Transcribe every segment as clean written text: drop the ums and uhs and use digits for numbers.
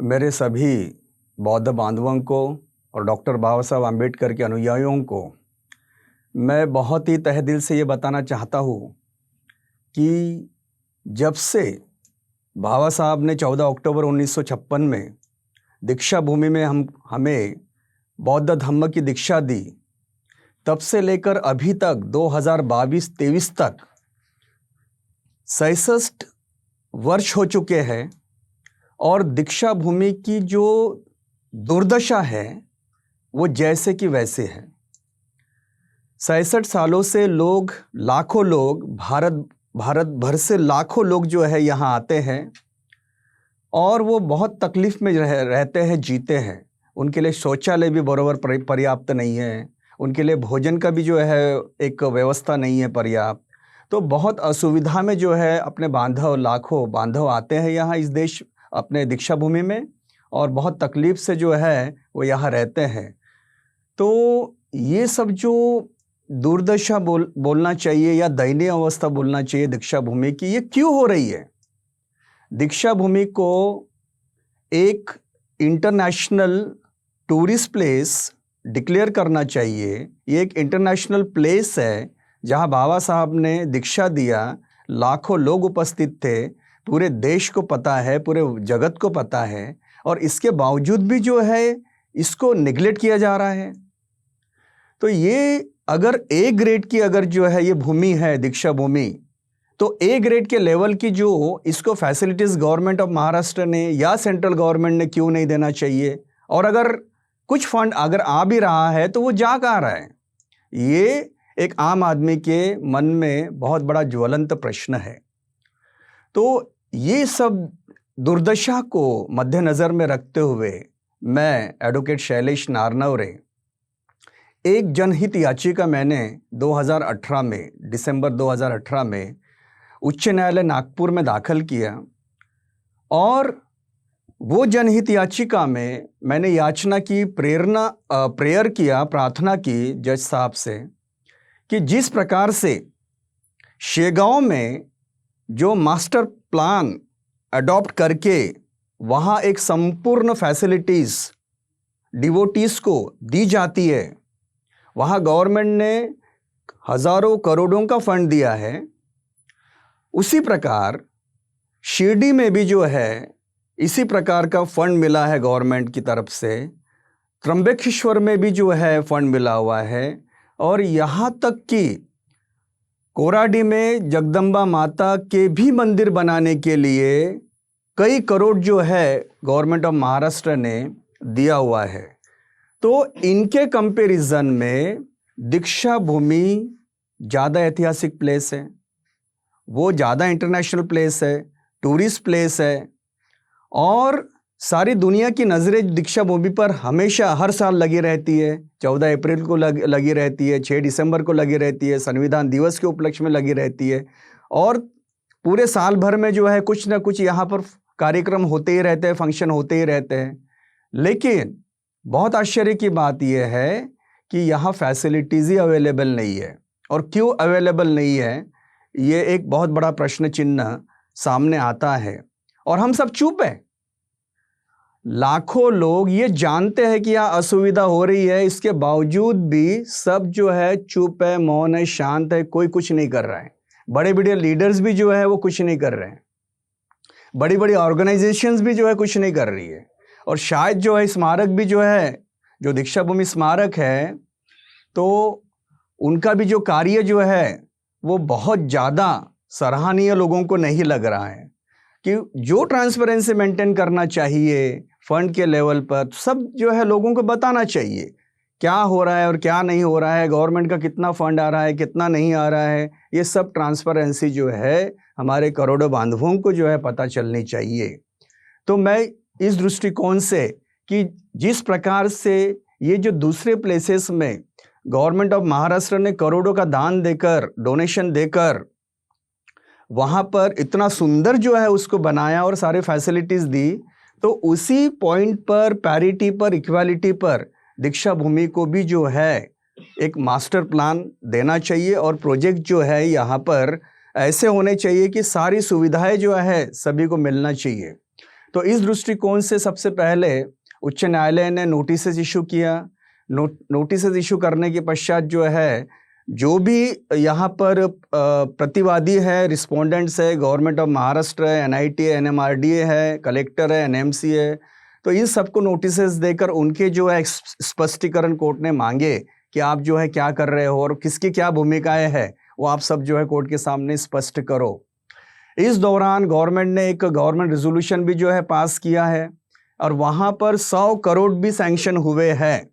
मेरे सभी बौद्ध बांधवों को और डॉक्टर बाबा साहब आम्बेडकर के अनुयायियों को मैं बहुत ही तहे दिल से ये बताना चाहता हूँ कि जब से बाबा साहब ने 14 अक्टूबर 1956 में दीक्षा भूमि में हमें बौद्ध धम्म की दीक्षा दी, तब से लेकर अभी तक 2022-23 तक 66 वर्ष हो चुके हैं और दीक्षा भूमि की जो दुर्दशा है वो जैसे कि वैसे है। 66 सालों से लोग, लाखों लोग, भारत भर से लाखों लोग जो है यहाँ आते हैं और वो बहुत तकलीफ में रहते हैं, जीते हैं। उनके लिए शौचालय भी बराबर पर्याप्त नहीं है, उनके लिए भोजन का भी जो है एक व्यवस्था नहीं है पर्याप्त। तो बहुत असुविधा में जो है अपने बांधव, लाखों बांधव आते हैं यहाँ इस देश अपने दीक्षा भूमि में और बहुत तकलीफ से जो है वो यहाँ रहते हैं। तो ये सब जो दुर्दशा बोलना चाहिए या दयनीय अवस्था बोलना चाहिए दीक्षा भूमि की, ये क्यों हो रही है? दीक्षा भूमि को एक इंटरनेशनल टूरिस्ट प्लेस डिक्लेयर करना चाहिए। ये एक इंटरनेशनल प्लेस है जहाँ बाबा साहब ने दीक्षा दिया, लाखों लोग उपस्थित थे, पूरे देश को पता है, पूरे जगत को पता है, और इसके बावजूद भी जो है इसको निगलेक्ट किया जा रहा है। तो ये अगर ए ग्रेड की अगर जो है ये भूमि है दीक्षा भूमि, तो ए ग्रेड के लेवल की जो इसको फैसिलिटीज गवर्नमेंट ऑफ महाराष्ट्र ने या सेंट्रल गवर्नमेंट ने क्यों नहीं देना चाहिए? और अगर कुछ फंड अगर आ भी रहा है तो वो जा कहाँ रहा है? ये एक आम आदमी के मन में बहुत बड़ा ज्वलंत प्रश्न है। तो ये सब दुर्दशा को मद्देनजर में रखते हुए मैं एडवोकेट शैलेश नारनवरे एक जनहित याचिका मैंने 2018 में, दिसंबर 2018 में उच्च न्यायालय नागपुर में दाखिल किया और वो जनहित याचिका में मैंने याचना की, प्रेयर किया, प्रार्थना की जज साहब से कि जिस प्रकार से शेगांव में जो मास्टर प्लान अडॉप्ट करके वहाँ एक संपूर्ण फैसिलिटीज़ डिवोटीज़ को दी जाती है, वहाँ गवर्नमेंट ने हज़ारों करोड़ों का फंड दिया है, उसी प्रकार शिरडी में भी जो है इसी प्रकार का फंड मिला है गवर्नमेंट की तरफ से। त्र्यंबकेश्वर में भी जो है फंड मिला हुआ है और यहाँ तक कि कोराडी में जगदम्बा माता के भी मंदिर बनाने के लिए कई करोड़ जो है गवर्नमेंट ऑफ महाराष्ट्र ने दिया हुआ है। तो इनके कंपैरिजन में दीक्षा भूमि ज़्यादा ऐतिहासिक प्लेस है, वो ज़्यादा इंटरनेशनल प्लेस है, टूरिस्ट प्लेस है और सारी दुनिया की नज़रें दीक्षा भूमि पर हमेशा हर साल लगी रहती है। 14 अप्रैल को लगी रहती है, 6 दिसंबर को लगी रहती है, संविधान दिवस के उपलक्ष्य में लगी रहती है और पूरे साल भर में जो है कुछ ना कुछ यहाँ पर कार्यक्रम होते ही रहते हैं, फंक्शन होते ही रहते हैं। लेकिन बहुत आश्चर्य की बात यह है कि यहाँ फैसिलिटीज़ ही अवेलेबल नहीं है। और क्यों अवेलेबल नहीं है, ये एक बहुत बड़ा प्रश्न चिन्ह सामने आता है और हम सब चुप हैं। लाखों लोग ये जानते हैं कि यहाँ असुविधा हो रही है, इसके बावजूद भी सब जो है चुप है, मौन है, शांत है, कोई कुछ नहीं कर रहा है। बड़े बड़े लीडर्स भी जो है वो कुछ नहीं कर रहे हैं, बड़ी बड़ी ऑर्गेनाइजेशंस भी जो है कुछ नहीं कर रही है। और शायद जो है स्मारक भी जो है, जो दीक्षा भूमि स्मारक है, तो उनका भी जो कार्य जो है वो बहुत ज़्यादा सराहनीय लोगों को नहीं लग रहा है कि जो ट्रांसपेरेंसी मेंटेन करना चाहिए फंड के लेवल पर, सब जो है लोगों को बताना चाहिए क्या हो रहा है और क्या नहीं हो रहा है, गवर्नमेंट का कितना फंड आ रहा है, कितना नहीं आ रहा है। ये सब ट्रांसपेरेंसी जो है हमारे करोड़ों बांधवों को जो है पता चलनी चाहिए। तो मैं इस दृष्टिकोण से कि जिस प्रकार से ये जो दूसरे प्लेसेस में गवर्नमेंट ऑफ महाराष्ट्र ने करोड़ों का दान देकर, डोनेशन देकर वहाँ पर इतना सुंदर जो है उसको बनाया और सारे फैसिलिटीज़ दी, तो उसी पॉइंट पर, पैरिटी पर, इक्वालिटी पर दीक्षा भूमि को भी जो है एक मास्टर प्लान देना चाहिए और प्रोजेक्ट जो है यहाँ पर ऐसे होने चाहिए कि सारी सुविधाएं जो है सभी को मिलना चाहिए। तो इस दृष्टिकोण से सबसे पहले उच्च न्यायालय ने नोटिसेस इशू किया। नोटिसेस इशू करने के पश्चात जो है, जो भी यहाँ पर प्रतिवादी है, रिस्पोंडेंट्स है, गवर्नमेंट ऑफ महाराष्ट्र है, एनआईटी है, एनएमआरडीए है, कलेक्टर है, एनएमसी है, तो इन सबको नोटिसेस देकर उनके जो है स्पष्टीकरण कोर्ट ने मांगे कि आप जो है क्या कर रहे हो और किसकी क्या भूमिकाएं है, वो आप सब जो है कोर्ट के सामने स्पष्ट करो। इस दौरान गवर्नमेंट ने एक गवर्नमेंट रेजोल्यूशन भी जो है पास किया है और वहां पर 100 करोड़ भी सैंक्शन हुए हैं।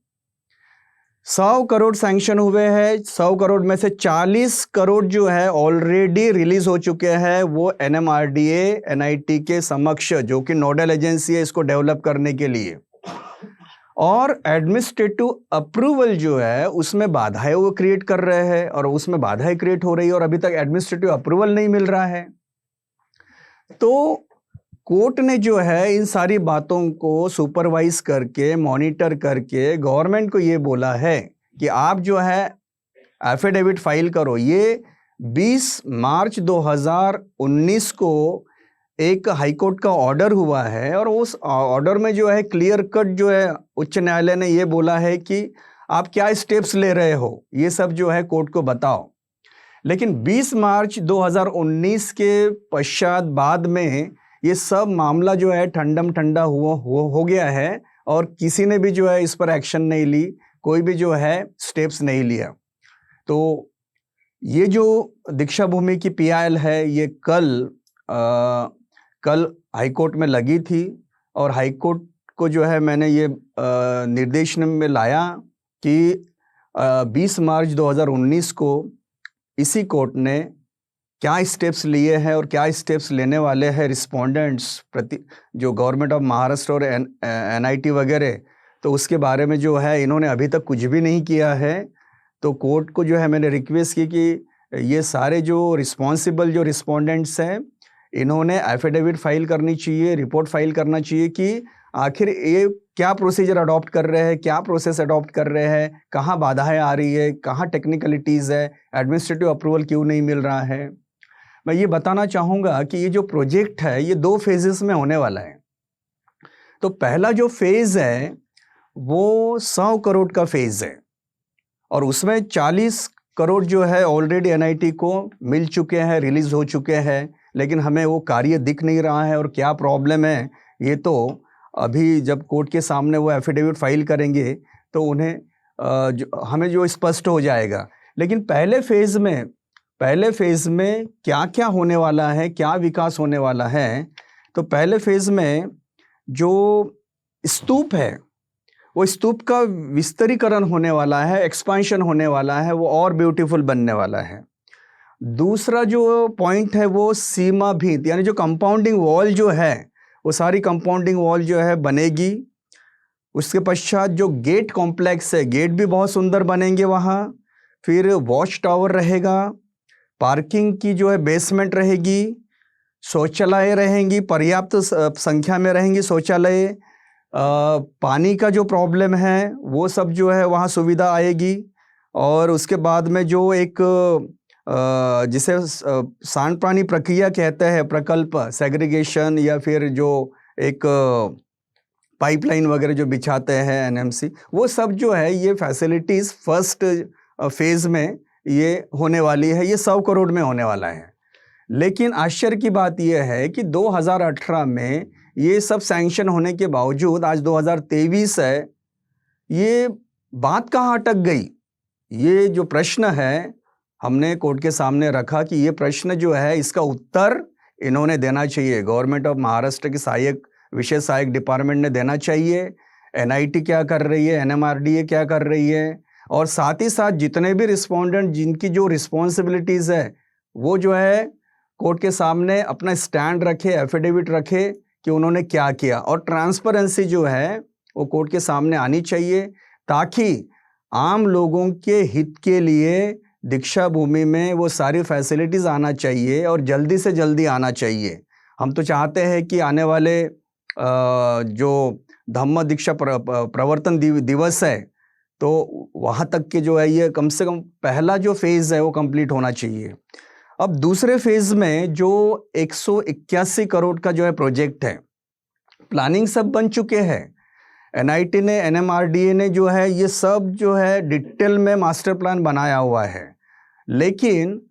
100 करोड़ सैंक्शन हुए हैं। 100 करोड़ में से 40 करोड़ जो है ऑलरेडी रिलीज हो चुके हैं, वो एनएमआरडीए एनआईटी के समक्ष, जो कि नोडल एजेंसी है इसको डेवलप करने के लिए। और एडमिनिस्ट्रेटिव अप्रूवल जो है उसमें बाधाएं वो क्रिएट कर रहे हैं और उसमें बाधाएं क्रिएट हो रही है और अभी तक एडमिनिस्ट्रेटिव अप्रूवल नहीं मिल रहा है। तो कोर्ट ने जो है इन सारी बातों को सुपरवाइज करके, मॉनिटर करके गवर्नमेंट को ये बोला है कि आप जो है एफिडेविट फाइल करो। ये 20 मार्च 2019 को एक हाईकोर्ट का ऑर्डर हुआ है और उस ऑर्डर में जो है क्लियर कट जो है उच्च न्यायालय ने ये बोला है कि आप क्या स्टेप्स ले रहे हो, ये सब जो है कोर्ट को बताओ। लेकिन 20 मार्च 2019 के पश्चात बाद में ये सब मामला जो है ठंडा हो गया है और किसी ने भी जो है इस पर एक्शन नहीं ली, कोई भी जो है स्टेप्स नहीं लिया। तो ये जो दीक्षा भूमि की पीआईएल है ये कल हाईकोर्ट में लगी थी और हाईकोर्ट को जो है मैंने ये निर्देशन में लाया कि 20 मार्च 2019 को इसी कोर्ट ने क्या स्टेप्स लिए हैं और क्या स्टेप्स लेने वाले हैं रिस्पोंडेंट्स प्रति, जो गवर्नमेंट ऑफ महाराष्ट्र और एनआईटी वगैरह, तो उसके बारे में जो है इन्होंने अभी तक कुछ भी नहीं किया है। तो कोर्ट को जो है मैंने रिक्वेस्ट की कि ये सारे जो रिस्पॉन्सिबल जो रिस्पोंडेंट्स हैं इन्होंने एफिडेविट फाइल करनी चाहिए, रिपोर्ट फाइल करना चाहिए कि आखिर ये क्या प्रोसीजर अडॉप्ट कर रहे हैं, क्या प्रोसेस अडॉप्ट कर रहे हैं, कहाँ बाधाएं आ रही है, कहाँ टेक्निकलिटीज़ है, एडमिनिस्ट्रेटिव अप्रूवल क्यों नहीं मिल रहा है। मैं ये बताना चाहूँगा कि ये जो प्रोजेक्ट है ये 2 फेजेस में होने वाला है। तो पहला जो फेज़ है वो 100 करोड़ का फेज़ है और उसमें 40 करोड़ जो है ऑलरेडी एनआईटी को मिल चुके हैं, रिलीज हो चुके हैं, लेकिन हमें वो कार्य दिख नहीं रहा है और क्या प्रॉब्लम है ये तो अभी जब कोर्ट के सामने वो एफिडेविट फाइल करेंगे तो उन्हें हमें जो स्पष्ट हो जाएगा। लेकिन पहले फेज़ में क्या क्या होने वाला है, क्या विकास होने वाला है, तो पहले फेज़ में जो स्तूप है वो स्तूप का विस्तारीकरण होने वाला है, एक्सपेंशन होने वाला है, वो और ब्यूटीफुल बनने वाला है। दूसरा जो पॉइंट है वो सीमा भित्ति, यानी जो कंपाउंडिंग वॉल जो है वो सारी कंपाउंडिंग वॉल जो है बनेगी। उसके पश्चात जो गेट कॉम्प्लेक्स है, गेट भी बहुत सुंदर बनेंगे वहाँ। फिर वॉच टावर रहेगा, पार्किंग की जो है बेसमेंट रहेगी, शौचालय रहेंगी, पर्याप्त संख्या में रहेंगी शौचालय। पानी का जो प्रॉब्लम है वो सब जो है वहाँ सुविधा आएगी। और उसके बाद में जो एक जिसे सांड पानी प्रक्रिया कहते हैं, प्रकल्प सेग्रीगेशन, या फिर जो एक पाइपलाइन वगैरह जो बिछाते हैं एनएमसी, वो सब जो है ये फैसिलिटीज़ फर्स्ट फेज़ में ये होने वाली है। ये 100 करोड़ में होने वाला है। लेकिन आश्चर्य की बात यह है कि 2018 में ये सब सैंक्शन होने के बावजूद आज 2023 है, ये बात कहाँ अटक गई? ये जो प्रश्न है हमने कोर्ट के सामने रखा कि ये प्रश्न जो है इसका उत्तर इन्होंने देना चाहिए। गवर्नमेंट ऑफ महाराष्ट्र की विशेष सहायक डिपार्टमेंट ने देना चाहिए। एनआईटी क्या कर रही है, एनएमआरडीए क्या कर रही है, और साथ ही साथ जितने भी रिस्पोंडेंट जिनकी जो रिस्पॉन्सिबिलिटीज़ है वो जो है कोर्ट के सामने अपना स्टैंड रखे, एफिडेविट रखे कि उन्होंने क्या किया। और ट्रांसपेरेंसी जो है वो कोर्ट के सामने आनी चाहिए ताकि आम लोगों के हित के लिए दीक्षा भूमि में वो सारी फैसिलिटीज़ आना चाहिए और जल्दी से जल्दी आना चाहिए। हम तो चाहते हैं कि आने वाले जो धम्म दीक्षा प्रवर्तन दिवस है तो वहाँ तक के जो है ये कम से कम पहला जो फेज़ है वो कंप्लीट होना चाहिए। अब दूसरे फेज़ में जो 181 करोड़ का जो है प्रोजेक्ट है, प्लानिंग सब बन चुके हैं। एनआईटी ने, एनएमआरडीए ने जो है ये सब जो है डिटेल में मास्टर प्लान बनाया हुआ है, लेकिन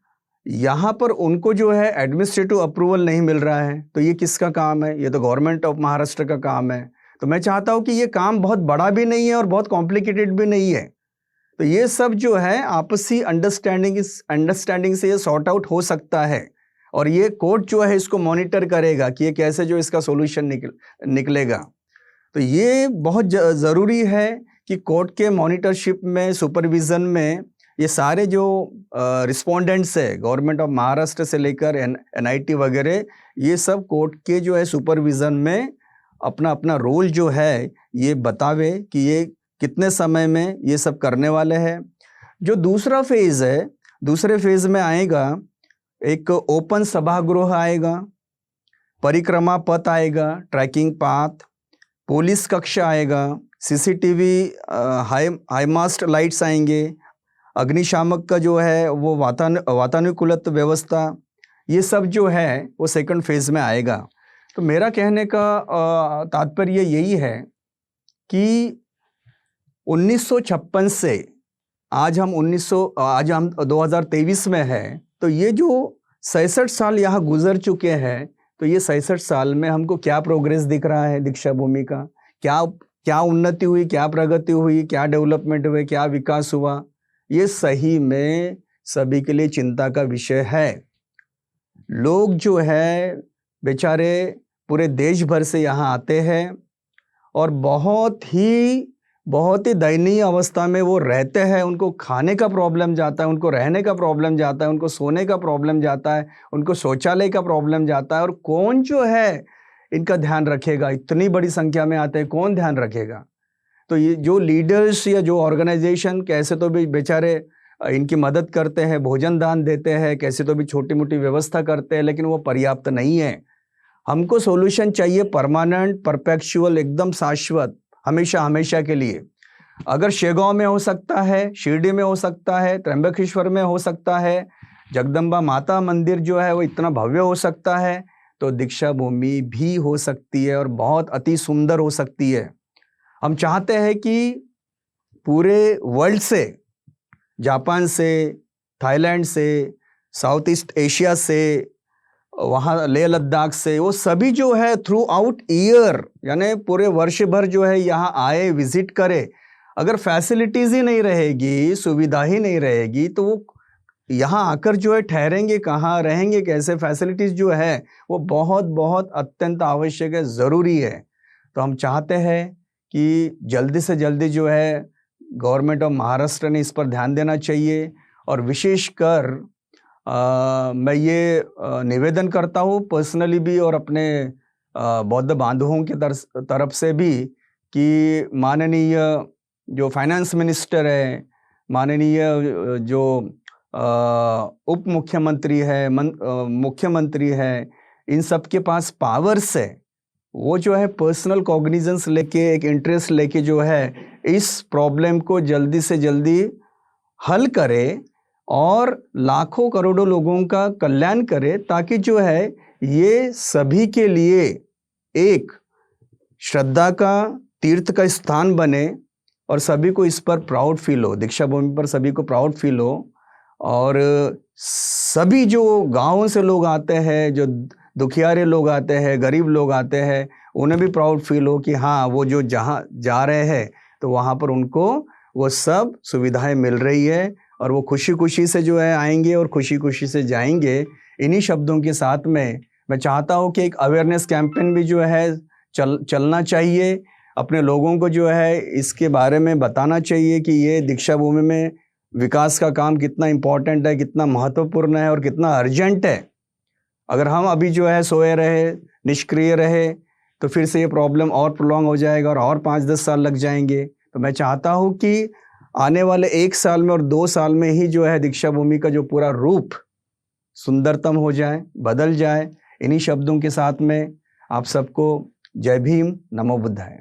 यहाँ पर उनको जो है एडमिनिस्ट्रेटिव अप्रूवल नहीं मिल रहा है। तो ये किसका काम है? ये तो गवर्नमेंट ऑफ महाराष्ट्र का काम है। तो मैं चाहता हूँ कि ये काम बहुत बड़ा भी नहीं है और बहुत कॉम्प्लिकेटेड भी नहीं है। तो ये सब जो है आपसी अंडरस्टैंडिंग से ये सॉर्ट आउट हो सकता है, और ये कोर्ट जो है इसको मॉनिटर करेगा कि ये कैसे जो इसका सॉल्यूशन निकलेगा। तो ये बहुत ज़रूरी है कि कोर्ट के मॉनिटरशिप में, सुपरविज़न में ये सारे जो रिस्पोंडेंट्स है, गवर्नमेंट ऑफ महाराष्ट्र से लेकर एनआईटी वगैरह, ये सब कोर्ट के जो है सुपरविज़न में अपना अपना रोल जो है ये बतावे कि ये कितने समय में ये सब करने वाले हैं। जो दूसरा फेज़ है, दूसरे फेज़ में आएगा एक ओपन सभागृह आएगा, परिक्रमा पथ आएगा, ट्रैकिंग पाथ, पुलिस कक्ष आएगा, सीसीटीवी हाईमास्ट लाइट्स आएंगे, अग्निशामक का जो है वो वातानुकूलित व्यवस्था, ये सब जो है वो सेकंड फेज़ में आएगा। तो मेरा कहने का तात्पर्य यही है कि 1956 से आज हम 2023 में है, तो ये जो 66 साल यहाँ गुजर चुके हैं, तो ये 66 साल में हमको क्या प्रोग्रेस दिख रहा है दीक्षा भूमि का? क्या उन्नति हुई, क्या प्रगति हुई, क्या डेवलपमेंट हुए, क्या विकास हुआ? ये सही में सभी के लिए चिंता का विषय है। लोग जो है बेचारे पूरे देश भर से यहाँ आते हैं और बहुत ही दयनीय अवस्था में वो रहते हैं। उनको खाने का प्रॉब्लम जाता है, उनको रहने का प्रॉब्लम जाता है, उनको सोने का प्रॉब्लम जाता है, उनको शौचालय का प्रॉब्लम जाता है। और कौन जो है इनका ध्यान रखेगा? इतनी बड़ी संख्या में आते हैं, कौन ध्यान रखेगा? तो ये जो लीडर्स या जो ऑर्गेनाइजेशन कैसे तो भी बेचारे इनकी मदद करते हैं, भोजन दान देते हैं, कैसे तो भी छोटी मोटी व्यवस्था करते हैं, लेकिन वो पर्याप्त नहीं है। हमको सॉल्यूशन चाहिए परमानेंट, परपेचुअल, एकदम शाश्वत, हमेशा हमेशा के लिए। अगर शेगांव में हो सकता है, शिरडी में हो सकता है, त्र्यंबकेश्वर में हो सकता है, जगदम्बा माता मंदिर जो है वो इतना भव्य हो सकता है, तो दीक्षा भूमि भी हो सकती है और बहुत अति सुंदर हो सकती है। हम चाहते हैं कि पूरे वर्ल्ड से, जापान से, थाईलैंड से, साउथ ईस्ट एशिया से, वहाँ लेह लद्दाख से, वो सभी जो है थ्रू आउट ईयर, यानी पूरे वर्ष भर जो है यहाँ आए, विजिट करे। अगर फैसिलिटीज़ ही नहीं रहेगी, सुविधा ही नहीं रहेगी, तो वो यहाँ आकर जो है ठहरेंगे कहाँ, रहेंगे कैसे? फैसिलिटीज़ जो है वो बहुत अत्यंत आवश्यक है, ज़रूरी है। तो हम चाहते हैं कि जल्दी से जल्दी जो है गवर्नमेंट ऑफ महाराष्ट्र ने इस पर ध्यान देना चाहिए। और विशेषकर मैं ये निवेदन करता हूँ पर्सनली भी और अपने बौद्ध बांधवों की तरफ से भी कि माननीय जो फाइनेंस मिनिस्टर है, माननीय जो उप मुख्यमंत्री है, मुख्यमंत्री है, इन सब के पास पावर्स है, वो जो है पर्सनल कॉग्निजेंस लेके, एक इंटरेस्ट लेके जो है इस प्रॉब्लम को जल्दी से जल्दी हल करे और लाखों करोड़ों लोगों का कल्याण करे, ताकि जो है ये सभी के लिए एक श्रद्धा का, तीर्थ का स्थान बने और सभी को इस पर प्राउड फील हो, दीक्षा भूमि पर सभी को प्राउड फील हो। और सभी जो गाँवों से लोग आते हैं, जो दुखियारे लोग आते हैं, गरीब लोग आते हैं, उन्हें भी प्राउड फील हो कि हाँ, वो जो जहाँ जा रहे हैं तो वहाँ पर उनको वो सब सुविधाएं मिल रही है और वो खुशी खुशी से जो है आएंगे और खुशी खुशी से जाएंगे। इन्हीं शब्दों के साथ में मैं चाहता हूँ कि एक अवेयरनेस कैंपेन भी जो है चलना चाहिए। अपने लोगों को जो है इसके बारे में बताना चाहिए कि ये दीक्षा भूमि में विकास का काम कितना इम्पोर्टेंट है, कितना महत्वपूर्ण है और कितना अर्जेंट है। अगर हम अभी जो है सोए रहे, निष्क्रिय रहे, तो फिर से ये प्रॉब्लम और प्रोलॉन्ग हो जाएगा और 5-10 साल लग जाएंगे। तो मैं चाहता हूँ कि आने वाले 1 साल में और 2 साल में ही जो है दीक्षा भूमि का जो पूरा रूप सुंदरतम हो जाए, बदल जाए। इन्हीं शब्दों के साथ में आप सबको जय भीम, नमो बुद्धाय।